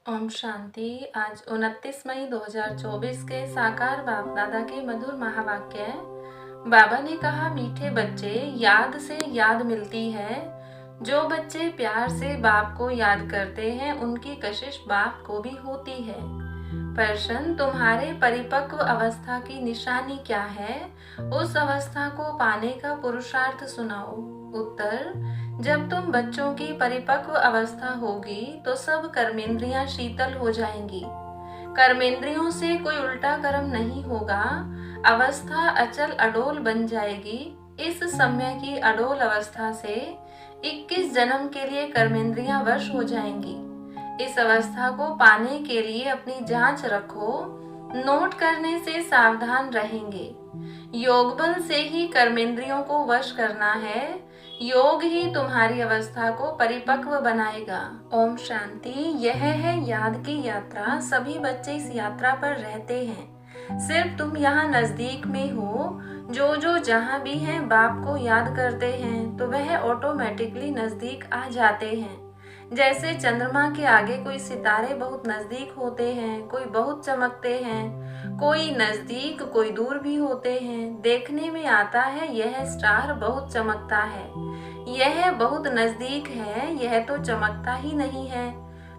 ओम शांति। आज 29 मई 2024 के साकार बाप दादा के मधुर महावाक्य है। बाबा ने कहा, मीठे बच्चे, याद से याद मिलती है। जो बच्चे प्यार से बाप को याद करते हैं उनकी कशिश बाप को भी होती है। प्रश्न, तुम्हारे परिपक्व अवस्था की निशानी क्या है? उस अवस्था को पाने का पुरुषार्थ सुनाओ। उत्तर, जब तुम बच्चों की परिपक्व अवस्था होगी तो सब कर्मेंद्रियां शीतल हो जाएंगी। कर्मेंद्रियों से कोई उल्टा कर्म नहीं होगा। अवस्था अचल अडोल बन जाएगी। इस समय की अडोल अवस्था से 21 जन्म के लिए कर्मेंद्रियां वश हो जाएंगी। इस अवस्था को पाने के लिए अपनी जांच रखो। नोट करने से सावधान रहेंगे। योग बल से ही कर्मेंद्रियों को वश करना है। योग ही तुम्हारी अवस्था को परिपक्व बनाएगा। ओम शांति। यह है याद की यात्रा। सभी बच्चे इस यात्रा पर रहते हैं। सिर्फ तुम यहाँ नजदीक में हो। जो जहाँ भी हैं बाप को याद करते हैं तो वह ऑटोमेटिकली नजदीक आ जाते हैं। जैसे चंद्रमा के आगे कोई सितारे बहुत नजदीक होते हैं, कोई बहुत चमकते हैं, कोई नजदीक कोई दूर भी होते हैं। देखने में आता है यह स्टार बहुत चमकता है, यह बहुत नजदीक है, यह तो चमकता ही नहीं है।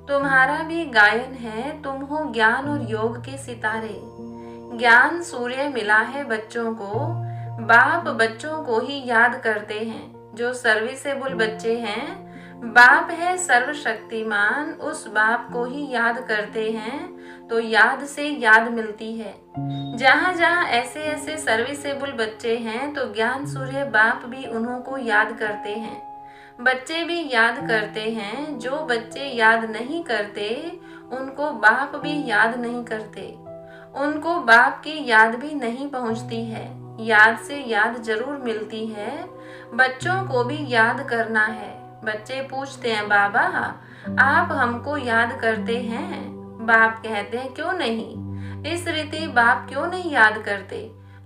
तुम्हारा भी गायन है, तुम हो ज्ञान और योग के सितारे। ज्ञान सूर्य मिला है बच्चों को। बाप बच्चों को ही याद करते हैं। जो सर्विसेबल बच्चे हैं, बाप है सर्वशक्तिमान, उस बाप को ही याद करते हैं तो याद से याद मिलती है। जहाँ जहाँ ऐसे ऐसे सर्विसेबल बच्चे हैं तो ज्ञान सूर्य बाप भी उन्हों को याद करते हैं। बच्चे भी याद करते हैं। जो बच्चे याद नहीं करते उनको बाप भी याद नहीं करते। उनको बाप की याद भी नहीं पहुँचती है। याद से याद जरूर मिलती है। बच्चों को भी याद करना है। बच्चे पूछते हैं, बाबा आप हमको याद करते हैं? बाप कहते हैं, क्यों नहीं। इस रीति बाप क्यों नहीं याद करते?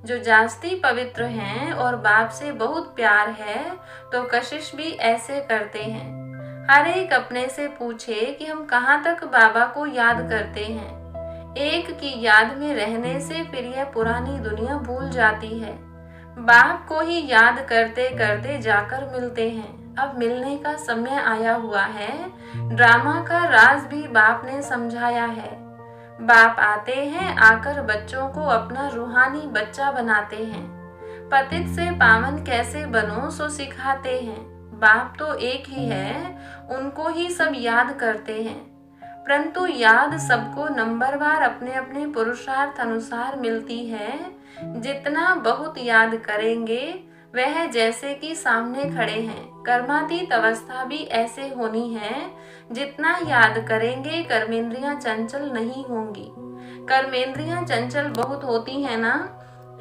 जो जास्ती पवित्र हैं और बाप से बहुत प्यार है तो कशिश भी ऐसे करते हैं। हर एक अपने से पूछे कि हम कहाँ तक बाबा को याद करते हैं। एक की याद में रहने से फिर यह पुरानी दुनिया भूल जाती है। बाप को ही याद करते करते जाकर मिलते हैं। अब मिलने का समय आया हुआ है। ड्रामा का राज भी बाप ने समझाया है। बाप आते हैं, आकर बच्चों को अपना रूहानी बच्चा बनाते हैं। पतित से पावन कैसे बनो सो सिखाते हैं। बाप तो एक ही है, उनको ही सब याद करते हैं। परंतु याद सबको नंबरवार अपने अपने पुरुषार्थ अनुसार मिलती है। जितना बहुत याद करेंगे वह जैसे कि सामने खड़े हैं। कर्मातीत अवस्था भी ऐसे होनी है। जितना याद करेंगे कर्मेंद्रियां चंचल नहीं होंगी। कर्मेंद्रियां चंचल बहुत होती है ना,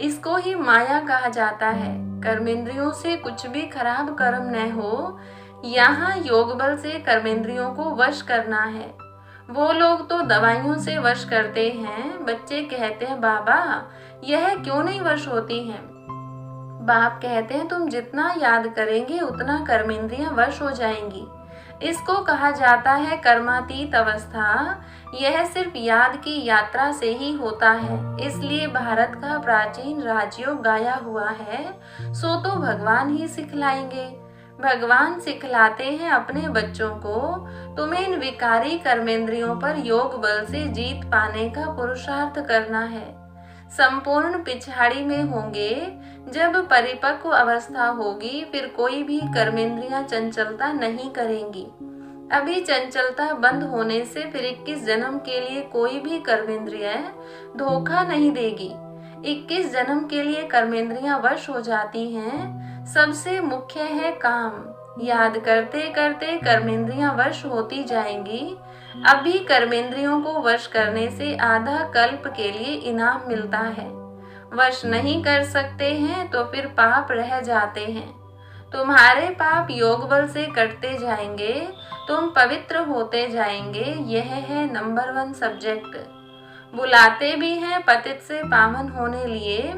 इसको ही माया कहा जाता है। कर्मेंद्रियों से कुछ भी खराब कर्म न हो। यहाँ योग बल से कर्मेंद्रियों को वश करना है। वो लोग तो दवाइयों से वश करते हैं। बच्चे कहते हैं, बाबा यह क्यों नहीं वश होती हैं? बाप कहते हैं, तुम जितना याद करेंगे उतना कर्मेंद्रियां वश हो जाएंगी। इसको कहा जाता है कर्मातीत अवस्था। यह सिर्फ याद की यात्रा से ही होता है। इसलिए भारत का प्राचीन राजयोग गाया हुआ है, सो तो भगवान ही सिखलाएंगे। भगवान सिखलाते हैं अपने बच्चों को, तुम्हें इन विकारी कर्मेंद्रियों पर योग बल से जीत पाने का पुरुषार्थ करना है। संपूर्ण पिछाड़ी में होंगे। जब परिपक्व अवस्था होगी फिर कोई भी कर्मेंद्रियां चंचलता नहीं करेंगी। अभी चंचलता बंद होने से फिर 21 जन्म के लिए कोई भी कर्मेंद्रिय धोखा नहीं देगी। 21 जन्म के लिए कर्मेंद्रियां वश हो जाती हैं। सबसे मुख्य है काम। याद करते करते कर्मेंद्रियां वश होती जाएंगी। अभी कर्मेंद्रियों को वश करने से आधा कल्प के लिए इनाम मिलता है। वश नहीं कर सकते हैं तो फिर पाप रह जाते हैं। तुम्हारे पाप योग बल से कटते जाएंगे। तुम पवित्र होते जाएंगे। यह है नंबर 1 सब्जेक्ट। बुलाते भी हैं पतित से पावन होने लिए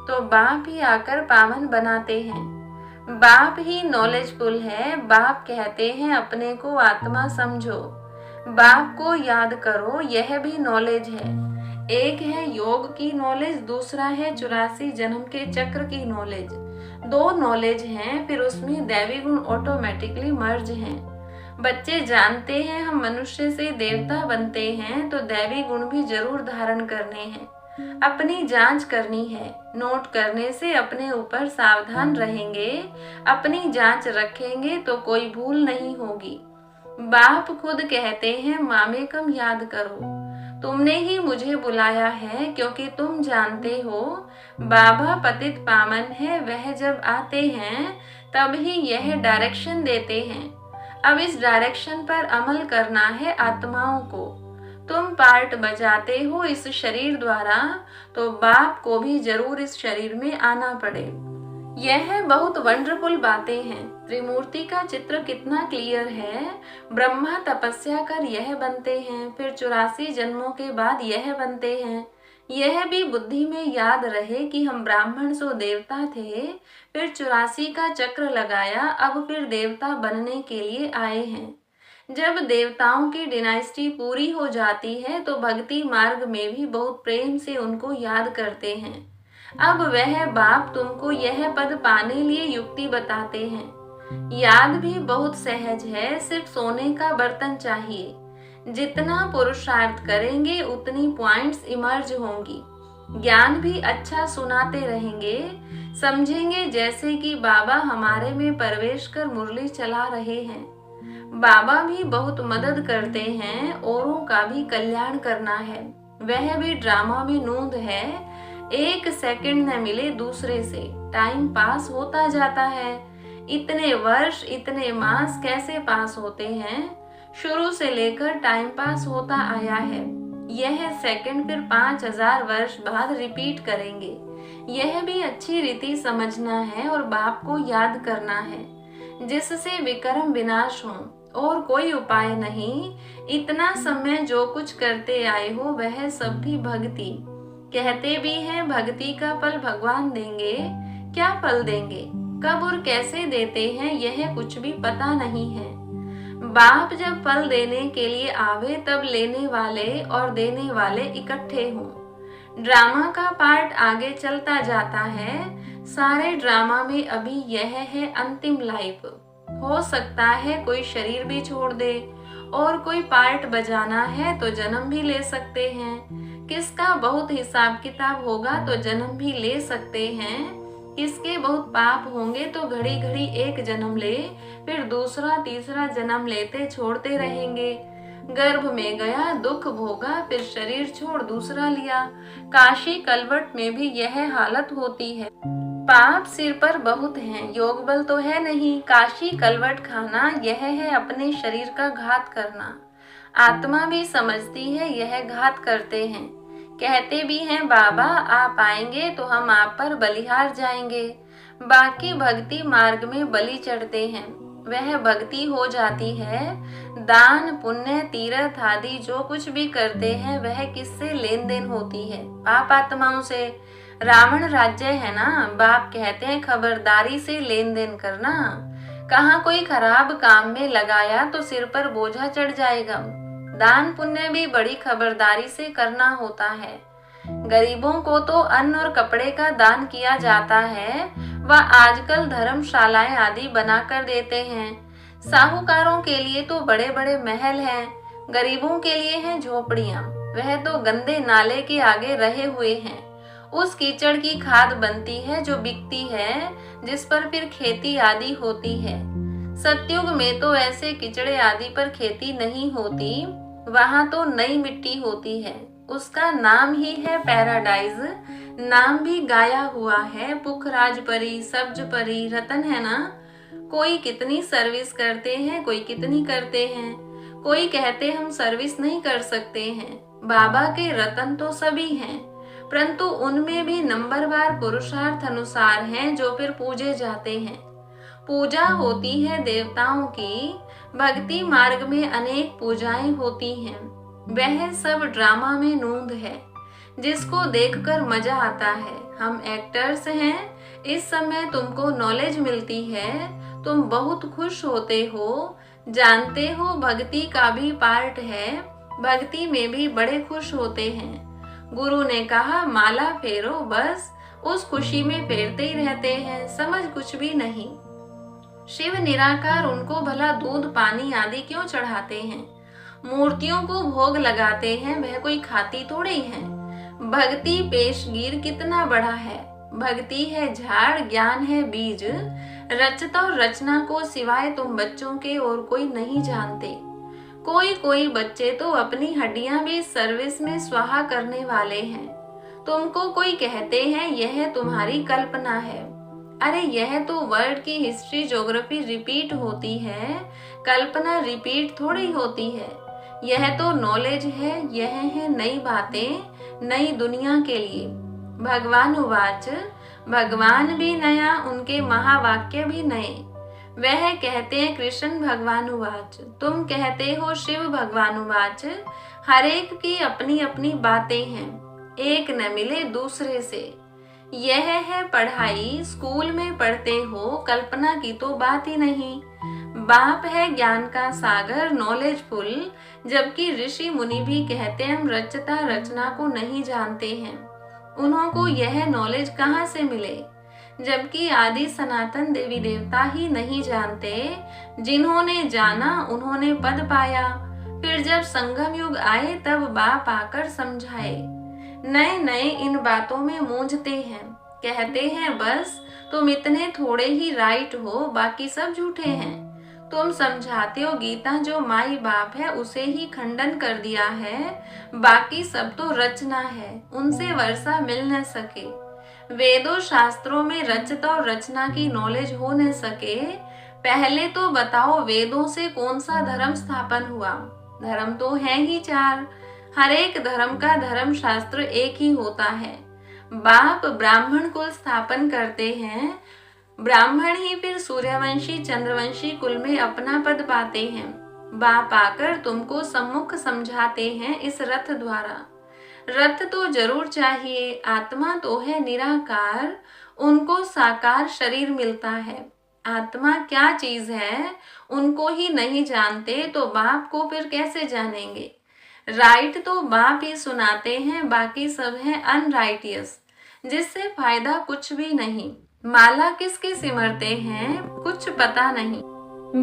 तो बाप ही आकर पावन बनाते हैं। बाप ही नॉलेजफुल है। बाप कहते हैं अपने को आत्मा समझो। बाप को याद करो, यह भी नॉलेज है। एक है योग की नॉलेज, दूसरा है 84 जन्म के चक्र की नॉलेज। दो नॉलेज हैं, फिर उसमें दैवी गुण ऑटोमेटिकली मर्ज हैं। बच्चे जानते हैं हम मनुष्य से देवता बनते हैं तो दैवी गुण भी जरूर धारण करने हैं। अपनी जांच करनी है। नोट करने से अपने ऊपर सावधान रहेंगे, अपनी जांच रखेंगे तो कोई भूल नहीं होगी। बाप खुद कहते हैं मामेकम याद करो, तुमने ही मुझे बुलाया है क्योंकि तुम जानते हो बाबा पतित पावन है। वह जब आते हैं तब ही यह डायरेक्शन देते हैं। अब इस डायरेक्शन पर अमल करना है आत्माओं को। तुम पार्ट बजाते हो इस शरीर द्वारा, तो बाप को भी जरूर इस शरीर में आना पड़े। यह बहुत वंडरफुल बातें हैं। त्रिमूर्ति का चित्र कितना क्लियर है। ब्रह्मा तपस्या कर यह बनते हैं, फिर 84 जन्मों के बाद यह बनते हैं। यह भी बुद्धि में याद रहे कि हम ब्राह्मण सो देवता थे, फिर 84 का चक्र लगाया, अब फिर देवता बनने के लिए आए हैं। जब देवताओं की डिनाइस्टी पूरी हो जाती है तो भक्ति मार्ग में भी बहुत प्रेम से उनको याद करते हैं। अब वह बाप तुमको यह पद पाने लिए युक्ति बताते हैं। याद भी बहुत सहज है, सिर्फ सोने का बर्तन चाहिए। जितना पुरुषार्थ करेंगे उतनी पॉइंट्स इमर्ज होंगी। ज्ञान भी अच्छा सुनाते रहेंगे, समझेंगे जैसे कि बाबा हमारे में प्रवेश कर मुरली चला रहे हैं। बाबा भी बहुत मदद करते हैं, औरों का भी कल्याण करना है। वह भी ड्रामा में नूंद है। एक सेकंड न मिले दूसरे से, टाइम पास होता जाता है। इतने वर्ष इतने मास कैसे पास होते हैं। शुरू से लेकर टाइम पास होता आया है। यह सेकंड फिर 5000 वर्ष बाद रिपीट करेंगे। यह भी अच्छी रीति समझना है और बाप को याद करना है, जिससे विक्रम विनाश हो, और कोई उपाय नहीं। इतना समय जो कुछ करते आए हो वह सब भी भक्ति। कहते भी हैं भक्ति का फल भगवान देंगे। क्या फल देंगे, कब और कैसे देते हैं यह कुछ भी पता नहीं है। बाप जब फल देने के लिए आवे तब लेने वाले और देने वाले इकट्ठे हों। ड्रामा का पार्ट आगे चलता जाता है। सारे ड्रामा में अभी यह है अंतिम लाइफ। हो सकता है कोई शरीर भी छोड़ दे, और कोई पार्ट बजाना है तो जन्म भी ले सकते हैं। किसका बहुत हिसाब किताब होगा तो जन्म भी ले सकते हैं। किसके बहुत पाप होंगे तो घड़ी घड़ी एक जन्म ले, फिर दूसरा तीसरा जन्म लेते छोड़ते रहेंगे। गर्भ में गया, दुख भोगा, फिर शरीर छोड़ दूसरा लिया। काशी कलवट में भी यह हालत होती है। पाप सिर पर बहुत हैं, योग बल तो है नहीं। काशी कलवट खाना यह है अपने शरीर का घात करना। आत्मा भी समझती है यह घात करते हैं। कहते भी हैं बाबा आप आएंगे तो हम आप पर बलिहार जाएंगे। बाकी भक्ति मार्ग में बलि चढ़ते हैं, वह भक्ति हो जाती है। दान पुण्य तीर्थ आदि जो कुछ भी करते हैं वह किससे लेन देन होती है, पाप आत्माओं से। रावण राज्य है ना, बाप कहते हैं खबरदारी से लेन देन करना। कहाँ कोई खराब काम में लगाया तो सिर पर बोझा चढ़ जाएगा। दान पुण्य भी बड़ी खबरदारी से करना होता है। गरीबों को तो अन्न और कपड़े का दान किया जाता है, वह आजकल धर्मशालाएं आदि बनाकर देते हैं। साहूकारों के लिए तो बड़े बड़े महल हैं, गरीबों के लिए हैं झोपड़ियां। वह तो गंदे नाले के आगे रहे हुए हैं। उस कीचड़ की खाद बनती है जो बिकती है, जिस पर फिर खेती आदि होती है। सतयुग में तो ऐसे कीचड़े आदि पर खेती नहीं होती, वहां तो नई मिट्टी होती है। उसका नाम ही है पैराडाइज। नाम भी गाया हुआ है, पुखराज परी, सब्ज परी, रतन है ना। कोई कितनी सर्विस करते हैं, कोई कितनी करते हैं। कोई कहते हम सर्विस नहीं कर सकते हैं। बाबा के रतन तो सभी हैं, परंतु उनमें भी नंबरवार पुरुषार्थ अनुसार हैं जो फिर पूजे जाते हैं। पूजा होती है देवताओं की। भक्ति मार्ग में अनेक पूजाएं होती हैं। वह सब ड्रामा में नूंद है, जिसको देखकर मजा आता है। हम एक्टर्स हैं। इस समय तुमको नॉलेज मिलती है, तुम बहुत खुश होते हो। जानते हो भक्ति का भी पार्ट है, भक्ति में भी बड़े खुश होते हैं। गुरु ने कहा माला फेरो, बस उस खुशी में फेरते ही रहते हैं, समझ कुछ भी नहीं। शिव निराकार, उनको भला दूध पानी आदि क्यों चढ़ाते हैं? मूर्तियों को भोग लगाते हैं, वह कोई खाती थोड़ी है। भक्ति पेशगीर कितना बड़ा है। भक्ति है झाड़, ज्ञान है बीज। रचता और रचना को सिवाय तुम बच्चों के और कोई नहीं जानते। कोई कोई बच्चे तो अपनी हड्डियां भी सर्विस में स्वाहा करने वाले हैं। तुमको कोई कहते हैं यह तुम्हारी कल्पना है। अरे यह तो वर्ल्ड की हिस्ट्री ज्योग्राफी रिपीट होती है, कल्पना रिपीट थोड़ी होती है। यह तो नॉलेज है, यह है नई बातें, नई दुनिया के लिए। भगवान उवाच, भगवान भी नया, उनके महावाक्य भी नए। वह कहते हैं कृष्ण भगवान उवाच, तुम कहते हो शिव भगवान उवाच। हर एक की अपनी अपनी बातें हैं, एक न मिले दूसरे से। यह है पढ़ाई, स्कूल में पढ़ते हो, कल्पना की तो बात ही नहीं। बाप है ज्ञान का सागर, नॉलेजफुल, जबकि ऋषि मुनि भी कहते हैं हम रचता रचना को नहीं जानते हैं। उन्हों को यह नॉलेज कहाँ से मिले? जबकि आदि सनातन देवी देवता ही नहीं जानते। जिन्होंने जाना उन्होंने पद पाया। फिर जब संगम युग आए तब बाप आकर समझाए। नए नए इन बातों में मूंझते हैं, कहते हैं बस तुम इतने थोड़े ही राइट हो, बाकी सब झूठे हैं। तुम समझाते हो गीता जो माई बाप है उसे ही खंडन कर दिया है, बाकी सब तो रचना है, उनसे वर्षा मिल न सके। वेदों शास्त्रों में रचता और रचना की नॉलेज हो न सके। पहले तो बताओ वेदों से कौन सा धर्म स्थापन हुआ? धर्म तो है ही 4। हर एक धर्म का धर्म शास्त्र एक ही होता है। बाप ब्राह्मण कुल स्थापन करते हैं, ब्राह्मण ही फिर सूर्यवंशी चंद्रवंशी कुल में अपना पद पाते हैं। बाप आकर तुमको सम्मुख समझाते हैं इस रथ द्वारा। रथ तो जरूर चाहिए, आत्मा तो है निराकार, उनको साकार शरीर मिलता है। आत्मा क्या चीज है उनको ही नहीं जानते, तो बाप को फिर कैसे जानेंगे? राइट तो बाप ही सुनाते हैं, बाकी सब है अनराइटियस, जिससे फायदा कुछ भी नहीं। माला किसके सिमरते हैं कुछ पता नहीं,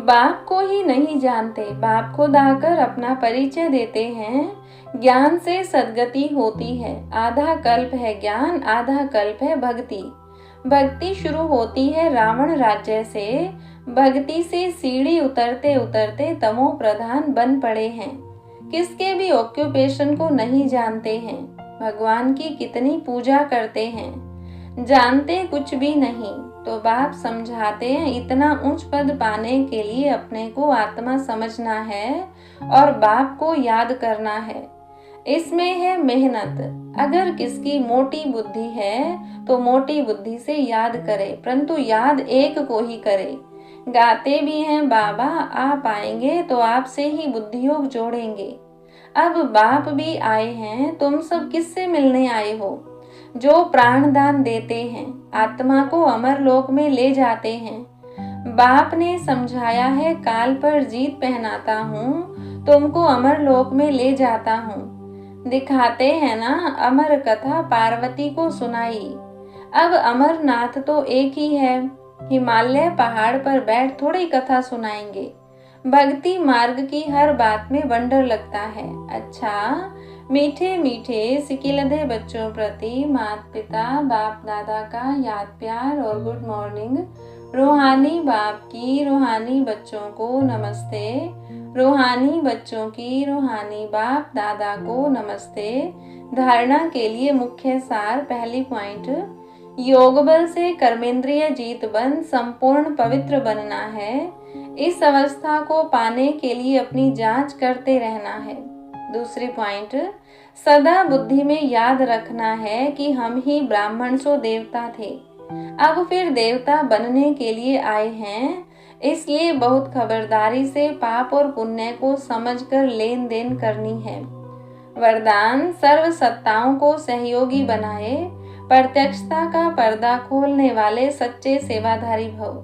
बाप को ही नहीं जानते। बाप खुद आकर अपना परिचय देते हैं। ज्ञान से सद्गति होती है, आधा कल्प है ज्ञान, आधा कल्प है भक्ति। भक्ति शुरू होती है रावण राज्य से। भक्ति से सीढ़ी उतरते उतरते तमो प्रधान बन पड़े हैं। किसके भी ऑक्यूपेशन को नहीं जानते हैं। भगवान की कितनी पूजा करते हैं, जानते कुछ भी नहीं। तो बाप समझाते हैं इतना उच्च पद पाने के लिए अपने को आत्मा समझना है और बाप को याद करना है। इसमें है मेहनत। अगर किसकी मोटी बुद्धि है तो मोटी बुद्धि से याद करे, परंतु याद एक को ही करे। गाते भी हैं बाबा आप आएंगे तो आपसे ही बुद्धियोग जोड़ेंगे। अब बाप भी आए हैं, तुम सब किससे मिलने आए हो? जो प्राण दान देते हैं, आत्मा को अमर लोक में ले जाते हैं। बाप ने समझाया है काल पर जीत पहनाता हूँ, तुमको अमर लोक में ले जाता हूँ। दिखाते हैं ना अमर कथा पार्वती को सुनाई। अब अमरनाथ तो एक ही है, हिमालय पहाड़ पर बैठ थोड़ी कथा सुनाएंगे। भक्ति मार्ग की हर बात में वंडर लगता है। अच्छा, मीठे मीठे सिकिलधे बच्चों प्रति माता पिता बाप दादा का याद प्यार और गुड मॉर्निंग। रूहानी बाप की रूहानी बच्चों को नमस्ते, रूहानी बच्चों की रूहानी बाप दादा को नमस्ते। धारणा के लिए मुख्य सार, पहली पॉइंट, योग बल से कर्मेंद्रिय जीत बन संपूर्ण पवित्र बनना है। इस अवस्था को पाने के लिए अपनी जांच करते रहना है। दूसरी पॉइंट, सदा बुद्धि में याद रखना है कि हम ही ब्राह्मण सो देवता थे, अब फिर देवता बनने के लिए आए हैं। इसलिए बहुत खबरदारी से पाप और पुण्य को समझकर लेन देन करनी है। वरदान, सर्व सत्ताओं को सहयोगी बनाए, प्रत्यक्षता का पर्दा खोलने वाले सच्चे सेवाधारी भव।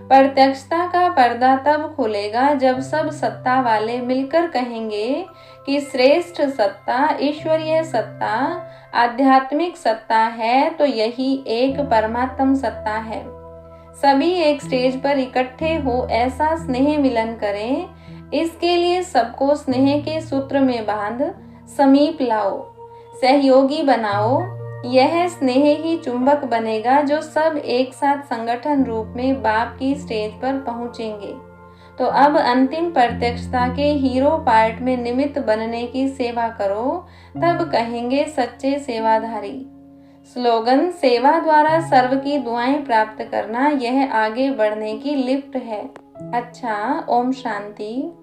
प्रत्यक्षता का पर्दा तब खुलेगा जब सब सत्ता वाले मिलकर कहेंगे कि श्रेष्ठ सत्ता ईश्वरीय सत्ता आध्यात्मिक सत्ता है, तो यही एक परमात्म सत्ता है। सभी एक स्टेज पर इकट्ठे हो ऐसा स्नेह मिलन करें। इसके लिए सबको स्नेह के सूत्र में बांध समीप लाओ, सहयोगी बनाओ। यह स्नेह ही चुंबक बनेगा जो सब एक साथ संगठन रूप में बाप की स्टेज पर पहुंचेंगे। तो अब अंतिम प्रत्यक्षता के हीरो पार्ट में निमित्त बनने की सेवा करो, तब कहेंगे सच्चे सेवाधारी। स्लोगन: सेवा द्वारा सर्व की दुआएं प्राप्त करना, यह आगे बढ़ने की लिफ्ट है। अच्छा, ओम शांति।